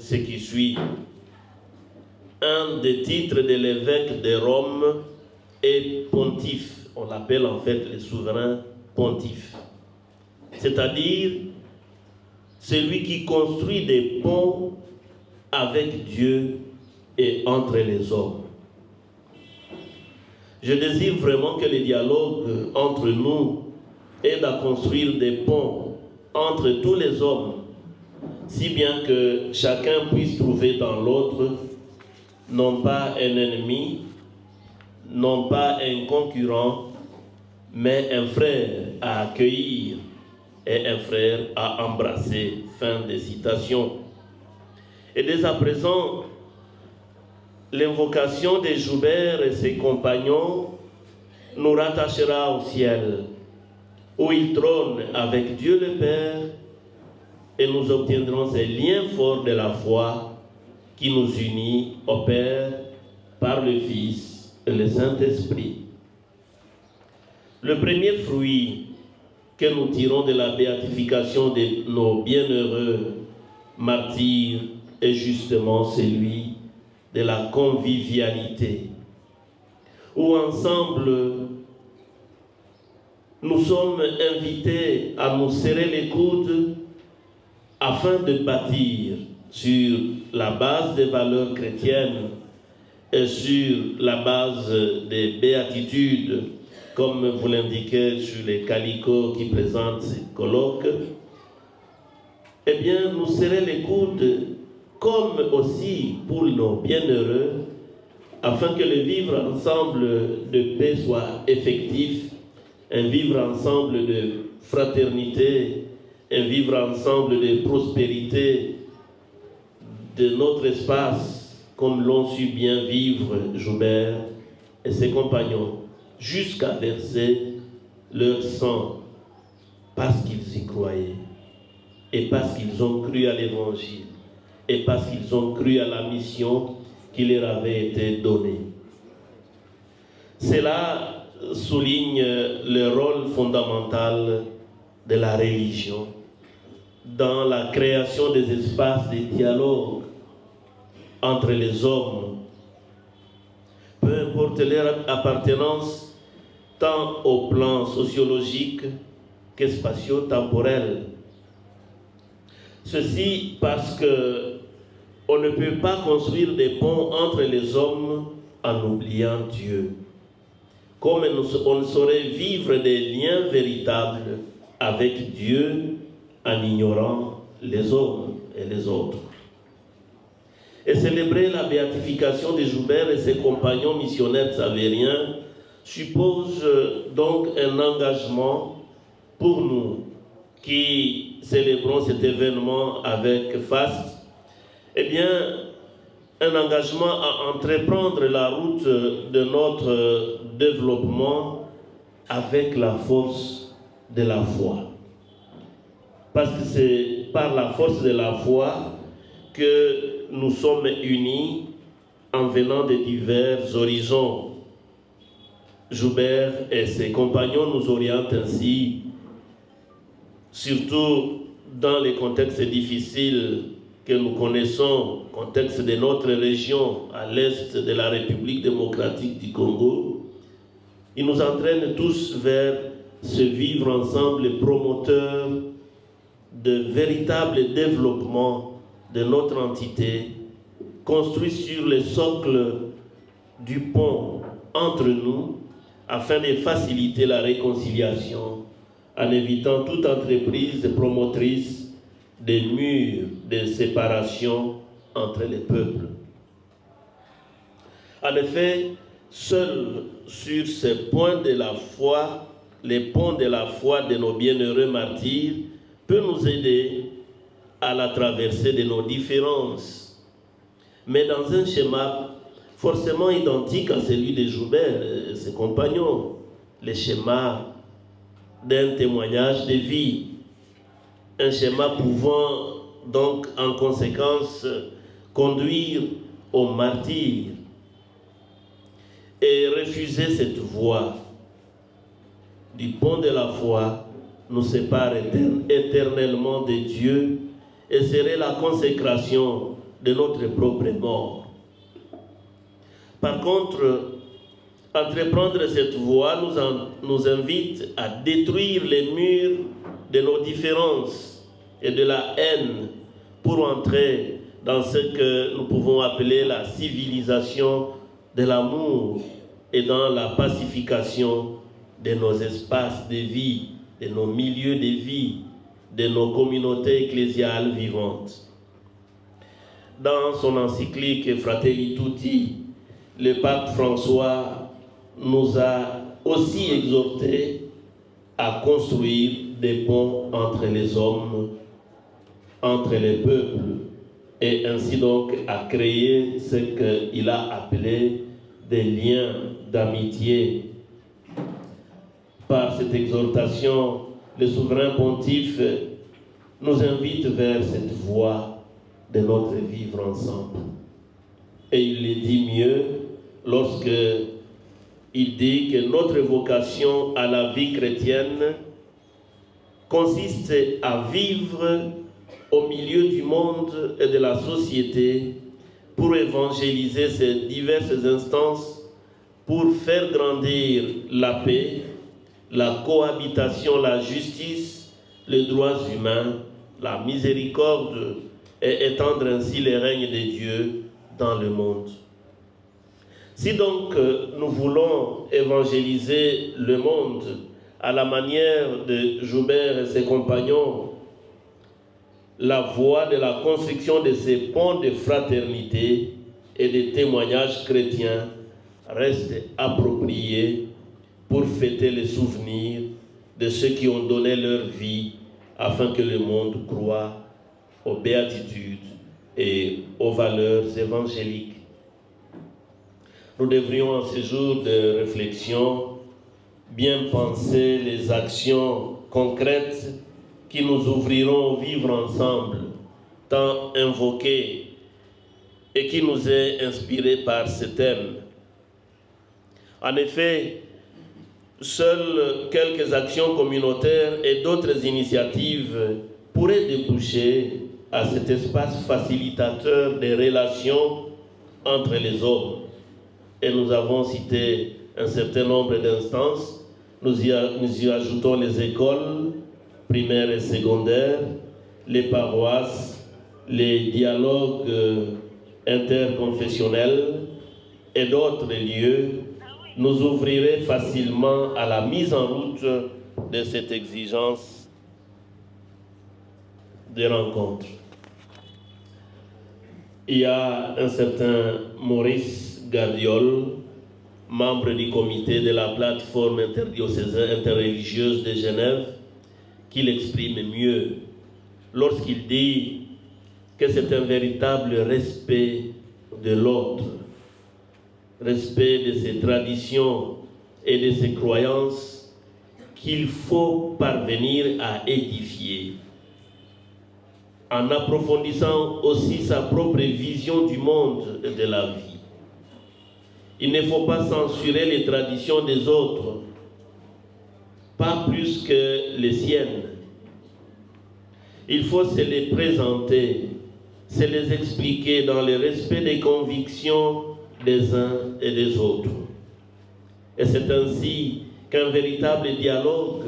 ce qui suit. Un des titres de l'évêque de Rome est pontife. On l'appelle en fait le souverain pontife. C'est-à-dire celui qui construit des ponts avec Dieu et entre les hommes. Je désire vraiment que le dialogue entre nous aide à construire des ponts entre tous les hommes, si bien que chacun puisse trouver dans l'autre non pas un ennemi, non pas un concurrent, mais un frère à accueillir et un frère à embrasser. Fin de citation. Et dès à présent, l'invocation de Joubert et ses compagnons nous rattachera au ciel, où il trône avec Dieu le Père, et nous obtiendrons ces liens forts de la foi qui nous unit au Père par le Fils et le Saint-Esprit. Le premier fruit que nous tirons de la béatification de nos bienheureux martyrs est justement celui de la convivialité, où ensemble nous sommes invités à nous serrer les coudes afin de bâtir sur la base des valeurs chrétiennes et sur la base des béatitudes, comme vous l'indiquez sur les calicots qui présentent ces colloques, eh bien, nous serrer les coudes comme aussi pour nos bienheureux, afin que le vivre ensemble de paix soit effectif, un vivre ensemble de fraternité, un vivre ensemble de prospérité de notre espace, comme l'ont su bien vivre Joubert et ses compagnons, jusqu'à verser leur sang parce qu'ils y croyaient et parce qu'ils ont cru à l'Évangile et parce qu'ils ont cru à la mission qui leur avait été donnée. Cela souligne le rôle fondamental de la religion dans la création des espaces de dialogue entre les hommes, peu importe leur appartenance, tant au plan sociologique que spatio-temporel. Ceci parce que on ne peut pas construire des ponts entre les hommes en oubliant Dieu. Comme on ne saurait vivre des liens véritables avec Dieu en ignorant les hommes et les autres. Et célébrer la béatification de Joubert et ses compagnons missionnaires xavériens suppose donc un engagement pour nous qui célébrons cet événement avec faste, eh bien, un engagement à entreprendre la route de notre développement avec la force de la foi. Parce que c'est par la force de la foi que nous sommes unis en venant de divers horizons. Joubert et ses compagnons nous orientent ainsi, surtout dans les contextes difficiles que nous connaissons, contexte de notre région à l'est de la République démocratique du Congo. Ils nous entraînent tous vers ce vivre ensemble promoteur de véritable développement de notre entité, construit sur le socle du pont entre nous, afin de faciliter la réconciliation, en évitant toute entreprise promotrice des murs de séparation entre les peuples. En effet, seul sur ces points de la foi, les ponts de la foi de nos bienheureux martyrs, peut nous aider à la traversée de nos différences, mais dans un schéma forcément identique à celui de Joubert et ses compagnons, le schéma d'un témoignage de vie, un schéma pouvant donc en conséquence conduire au martyr. Et refuser cette voie du pont de la foi nous sépare éternellement de Dieu et serait la consécration de notre propre mort. Par contre, entreprendre cette voie nous invite à détruire les murs de nos différences et de la haine pour entrer dans ce que nous pouvons appeler la civilisation de l'amour et dans la pacification de nos espaces de vie, de nos milieux de vie, de nos communautés ecclésiales vivantes. Dans son encyclique Fratelli Tutti, le pape François nous a aussi exhortés à construire des ponts entre les hommes, entre les peuples, et ainsi donc à créer ce qu'il a appelé des liens d'amitié. Par cette exhortation, le souverain pontife nous invite vers cette voie de notre vivre ensemble. Et il le dit mieux lorsque il dit que notre vocation à la vie chrétienne consiste à vivre au milieu du monde et de la société pour évangéliser ces diverses instances, pour faire grandir la paix, la cohabitation, la justice, les droits humains, la miséricorde et étendre ainsi les règnes de Dieu dans le monde. Si donc nous voulons évangéliser le monde à la manière de Joubert et ses compagnons, la voie de la construction de ces ponts de fraternité et de témoignages chrétiens reste appropriée pour fêter les souvenirs de ceux qui ont donné leur vie afin que le monde croie aux béatitudes et aux valeurs évangéliques. Nous devrions en ces jours de réflexion bien penser les actions concrètes qui nous ouvriront au vivre ensemble, tant invoqué et qui nous est inspiré par ce thème. En effet, seules quelques actions communautaires et d'autres initiatives pourraient déboucher à cet espace facilitateur des relations entre les hommes. Et nous avons cité un certain nombre d'instances. Nous y ajoutons les écoles primaires et secondaires, les paroisses, les dialogues interconfessionnels et d'autres lieux nous ouvriraient facilement à la mise en route de cette exigence de rencontre. Il y a un certain Maurice Gardiol, membre du comité de la plateforme interdiocésaine interreligieuse de Genève, qui l'exprime mieux lorsqu'il dit que c'est un véritable respect de l'autre, respect de ses traditions et de ses croyances qu'il faut parvenir à édifier, en approfondissant aussi sa propre vision du monde et de la vie. Il ne faut pas censurer les traditions des autres, pas plus que les siennes. Il faut se les présenter, se les expliquer dans le respect des convictions des uns et des autres. Et c'est ainsi qu'un véritable dialogue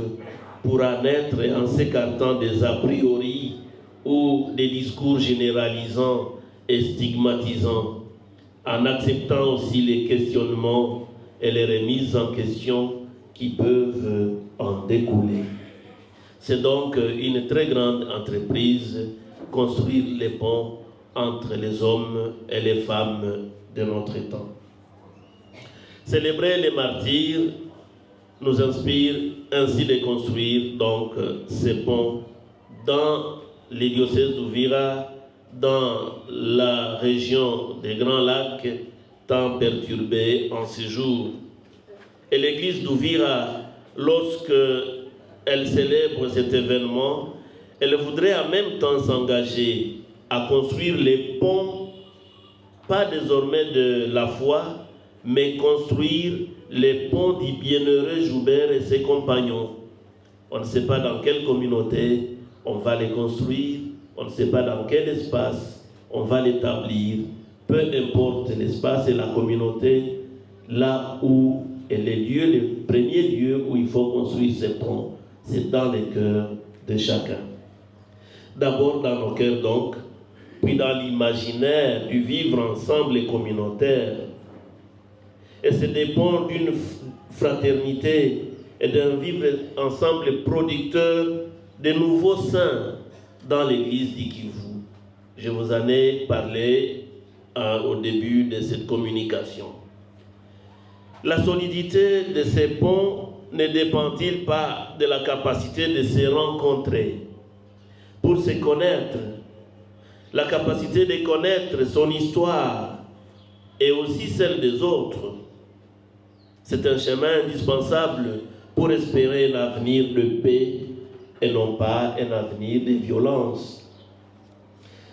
pourra naître en s'écartant des a priori ou des discours généralisants et stigmatisants, en acceptant aussi les questionnements et les remises en question qui peuvent en découler. C'est donc une très grande entreprise, construire les ponts entre les hommes et les femmes de notre temps. Célébrer les martyrs nous inspire ainsi de construire donc ces ponts dans les diocèses d'Ouvira, dans la région des Grands Lacs, tant perturbée en ces jours. Et l'église d'Ouvira, lorsque elle célèbre cet événement, elle voudrait en même temps s'engager à construire les ponts, pas désormais de la foi, mais construire les ponts du bienheureux Joubert et ses compagnons. On ne sait pas dans quelle communauté on va les construire, on ne sait pas dans quel espace, on va l'établir, peu importe l'espace et la communauté, là où est le premier lieu où il faut construire ces ponts, c'est dans les cœurs de chacun. D'abord dans nos cœurs donc, puis dans l'imaginaire du vivre ensemble et communautaire. Et c'est dépend d'une fraternité et d'un vivre ensemble producteur de nouveaux saints dans l'église d'Ikivu. Je vous en ai parlé au début de cette communication. La solidité de ces ponts ne dépend-il pas de la capacité de se rencontrer pour se connaître, la capacité de connaître son histoire et aussi celle des autres? C'est un chemin indispensable pour espérer un avenir de paix et non pas un avenir de violence.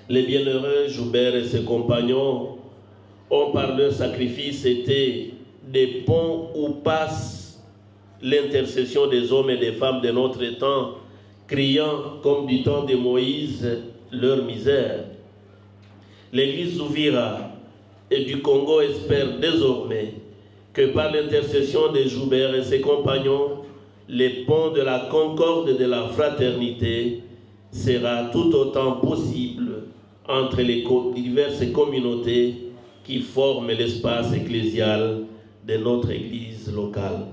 Les bienheureux Joubert et ses compagnons ont par leur sacrifice été des ponts où passe l'intercession des hommes et des femmes de notre temps, criant comme du temps de Moïse leur misère. L'Église Zouvira et du Congo espère désormais que par l'intercession de Joubert et ses compagnons, les ponts de la concorde et de la fraternité sera tout autant possible entre les diverses communautés qui forment l'espace ecclésial de notre Église locale.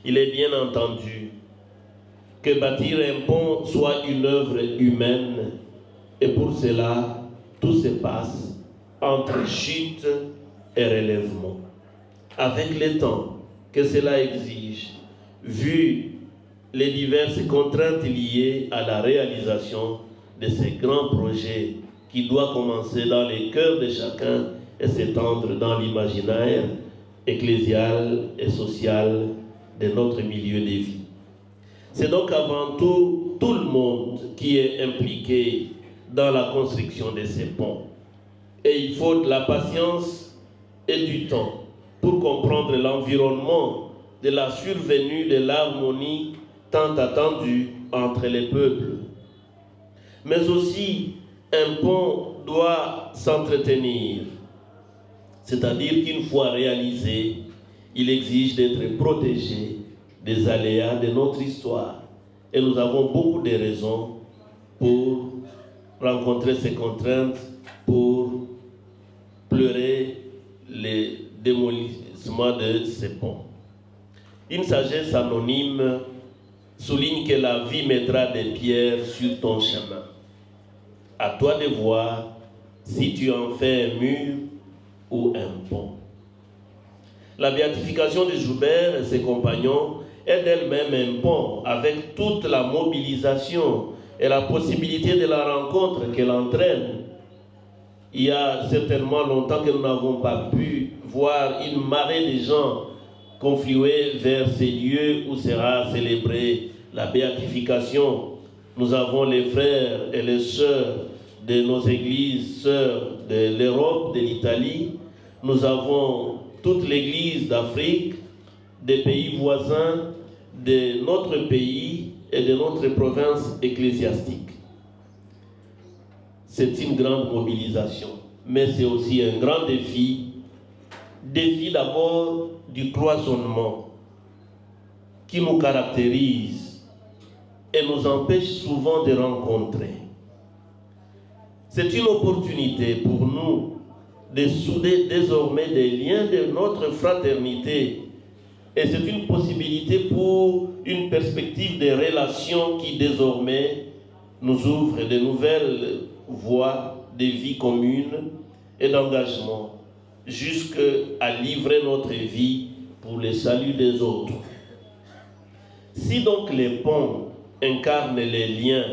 Il est bien entendu que bâtir un pont soit une œuvre humaine, et pour cela, tout se passe entre chute et relèvement. Avec le temps que cela exige, vu les diverses contraintes liées à la réalisation de ces grands projets qui doivent commencer dans les cœurs de chacun et s'étendre dans l'imaginaire ecclésial et social de notre milieu de vie. C'est donc avant tout le monde qui est impliqué dans la construction de ces ponts. Et il faut de la patience et du temps pour comprendre l'environnement de la survenue de l'harmonie tant attendue entre les peuples. Mais aussi, un pont doit s'entretenir, c'est-à-dire qu'une fois réalisé, il exige d'être protégé des aléas de notre histoire. Et nous avons beaucoup de raisons pour rencontrer ces contraintes, pour pleurer les démolissements de ces ponts. Une sagesse anonyme souligne que la vie mettra des pierres sur ton chemin. À toi de voir si tu en fais un mur ou un pont. La béatification de Joubert et ses compagnons est d'elle-même un pont avec toute la mobilisation et la possibilité de la rencontre qu'elle entraîne. Il y a certainement longtemps que nous n'avons pas pu voir une marée de gens confluer vers ces lieux où sera célébrée la béatification. Nous avons les frères et les sœurs de nos églises, sœurs de l'Europe, de l'Italie. Nous avons toute l'église d'Afrique, des pays voisins, de notre pays et de notre province ecclésiastique. C'est une grande mobilisation, mais c'est aussi un grand défi. Défi d'abord du cloisonnement qui nous caractérise et nous empêche souvent de rencontrer. C'est une opportunité pour nous de souder désormais des liens de notre fraternité, et c'est une possibilité pour une perspective de relations qui désormais nous ouvre de nouvelles voies de vie commune et d'engagement jusqu'à livrer notre vie pour le salut des autres. Si donc les ponts incarnent les liens,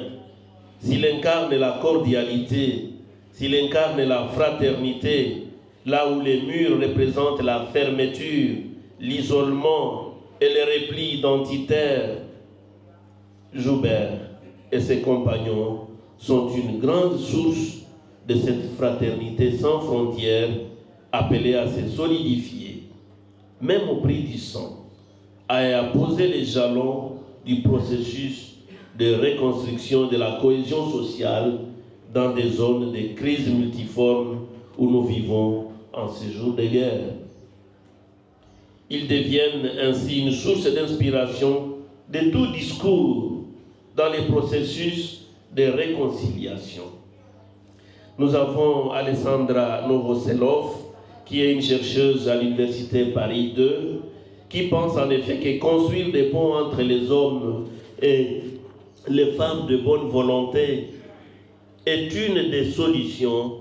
s'il incarne la cordialité, s'il incarne la fraternité, là où les murs représentent la fermeture, l'isolement et les replis identitaires, Joubert et ses compagnons sont une grande source de cette fraternité sans frontières appelée à se solidifier, même au prix du sang, à poser les jalons du processus de reconstruction de la cohésion sociale dans des zones de crise multiforme où nous vivons en ces jours de guerre. Ils deviennent ainsi une source d'inspiration de tout discours dans les processus de réconciliation. Nous avons Alessandra Novoselov, qui est une chercheuse à l'Université Paris 2, qui pense en effet que construire des ponts entre les hommes et les femmes de bonne volonté est une des solutions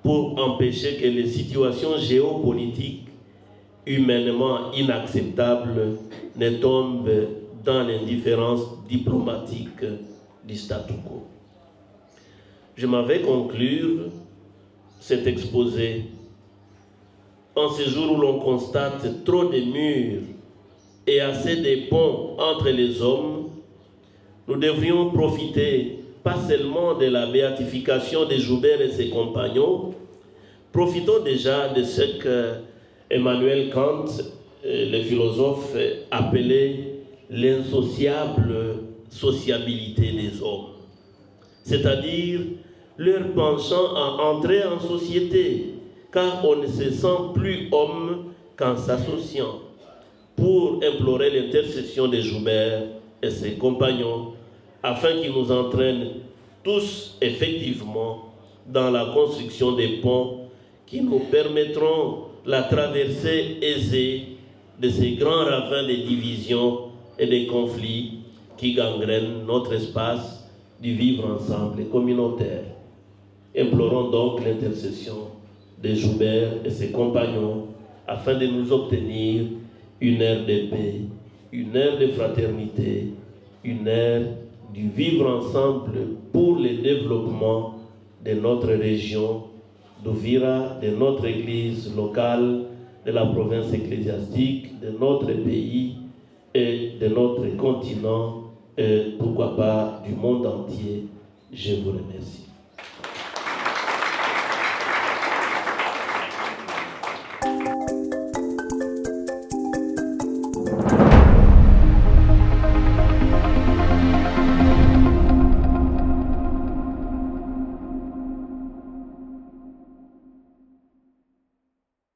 pour empêcher que les situations géopolitiques humainement inacceptables ne tombent dans l'indifférence diplomatique du statu quo. Je m'avais conclure cet exposé en ce jour où l'on constate trop de murs et assez de ponts entre les hommes. Nous devrions profiter pas seulement de la béatification de Joubert et ses compagnons, profitons déjà de ce que Emmanuel Kant, le philosophe, appelait l'insociable sociabilité des hommes, c'est-à-dire leur penchant à entrer en société, car on ne se sent plus homme qu'en s'associant, pour implorer l'intercession de Joubert et ses compagnons, afin qu'ils nous entraînent tous effectivement dans la construction des ponts qui nous permettront la traversée aisée de ces grands ravins de divisions et de conflits qui gangrènent notre espace du vivre ensemble communautaire. Implorons donc l'intercession de Joubert et ses compagnons afin de nous obtenir une ère de paix, une ère de fraternité, une ère du vivre ensemble pour le développement de notre région d'Uvira, de notre église locale, de la province ecclésiastique, de notre pays et de notre continent et pourquoi pas du monde entier. Je vous remercie.